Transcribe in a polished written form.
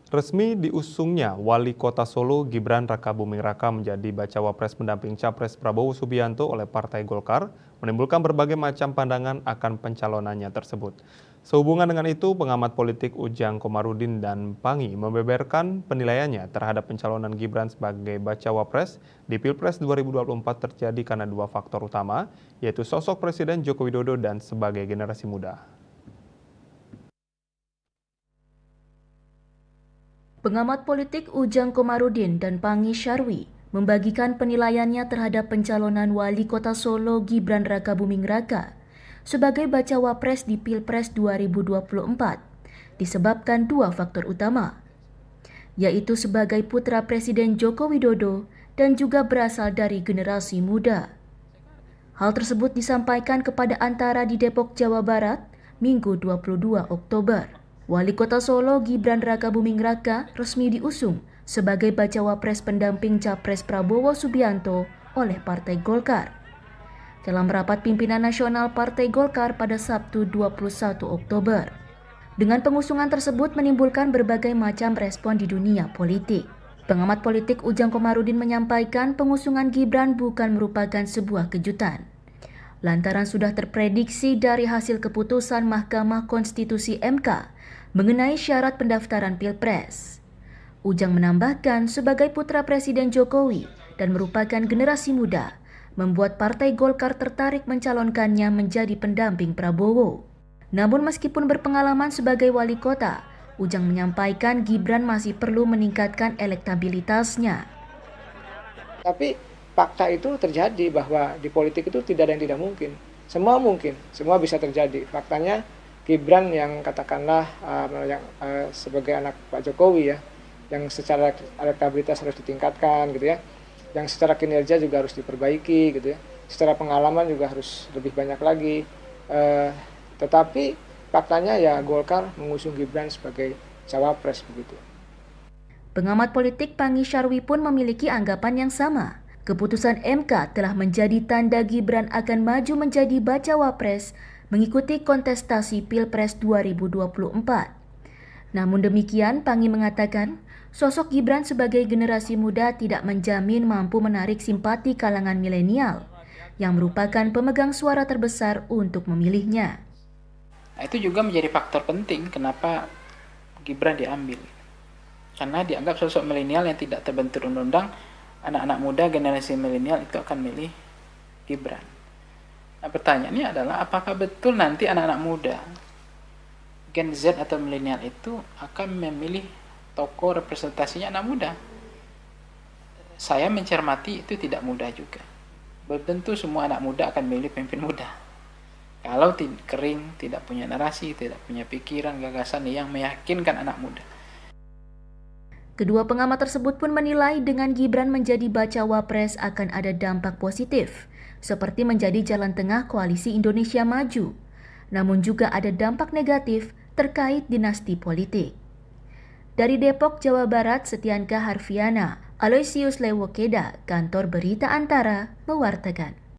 Resmi diusungnya Wali Kota Solo Gibran Rakabuming Raka menjadi bacawa pres pendamping Capres Prabowo Subianto oleh Partai Golkar menimbulkan berbagai macam pandangan akan pencalonannya tersebut. Sehubungan dengan itu, pengamat politik Ujang Komarudin dan Pangi membeberkan penilaiannya terhadap pencalonan Gibran sebagai bacawa pres di Pilpres 2024 terjadi karena dua faktor utama, yaitu sosok Presiden Joko Widodo dan sebagai generasi muda. Pengamat politik Ujang Komarudin dan Pangi Syarwi membagikan penilaiannya terhadap pencalonan Wali Kota Solo Gibran Rakabuming Raka sebagai bacawa pres di Pilpres 2024 disebabkan dua faktor utama, yaitu sebagai putra Presiden Joko Widodo dan juga berasal dari generasi muda. Hal tersebut disampaikan kepada Antara di Depok, Jawa Barat, Minggu 22 Oktober. Wali Kota Solo Gibran Rakabuming Raka resmi diusung sebagai bacawa pres pendamping Capres Prabowo Subianto oleh Partai Golkar. Dalam rapat pimpinan nasional Partai Golkar pada Sabtu 21 Oktober. Dengan pengusungan tersebut menimbulkan berbagai macam respon di dunia politik. Pengamat politik Ujang Komarudin menyampaikan pengusungan Gibran bukan merupakan sebuah kejutan, lantaran sudah terprediksi dari hasil keputusan Mahkamah Konstitusi MK mengenai syarat pendaftaran Pilpres. Ujang menambahkan sebagai putra Presiden Jokowi dan merupakan generasi muda, membuat Partai Golkar tertarik mencalonkannya menjadi pendamping Prabowo. Namun meskipun berpengalaman sebagai wali kota, Ujang menyampaikan Gibran masih perlu meningkatkan elektabilitasnya. Tapi fakta itu terjadi bahwa di politik itu tidak ada yang tidak mungkin. Semua mungkin, semua bisa terjadi. Faktanya Gibran yang katakanlah sebagai anak Pak Jokowi ya, yang secara elektabilitas harus ditingkatkan gitu ya, yang secara kinerja juga harus diperbaiki gitu ya, secara pengalaman juga harus lebih banyak lagi. Tetapi faktanya ya Golkar mengusung Gibran sebagai cawapres begitu. Pengamat politik Pangi Syarwi pun memiliki anggapan yang sama. Keputusan MK telah menjadi tanda Gibran akan maju menjadi bacawa pres mengikuti kontestasi Pilpres 2024. Namun demikian, Pangi mengatakan, sosok Gibran sebagai generasi muda tidak menjamin mampu menarik simpati kalangan milenial, yang merupakan pemegang suara terbesar untuk memilihnya. Nah, itu juga menjadi faktor penting kenapa Gibran diambil. Karena dianggap sosok milenial yang tidak terbentur undang-undang, anak-anak muda generasi milenial itu akan milih Gibran. Nah, pertanyaannya adalah apakah betul nanti anak-anak muda Gen Z atau milenial itu akan memilih tokoh representasinya anak muda? Saya mencermati itu tidak mudah juga. Belum tentu semua anak muda akan memilih pemimpin muda. Kalau kering, tidak punya narasi, tidak punya pikiran, gagasan yang meyakinkan anak muda. Kedua pengamat tersebut pun menilai dengan Gibran menjadi bacawa pres akan ada dampak positif, seperti menjadi jalan tengah koalisi Indonesia Maju. Namun juga ada dampak negatif terkait dinasti politik. Dari Depok, Jawa Barat, Setianka Harfiana, Aloysius Lewokeda, Kantor Berita Antara, mewartakan.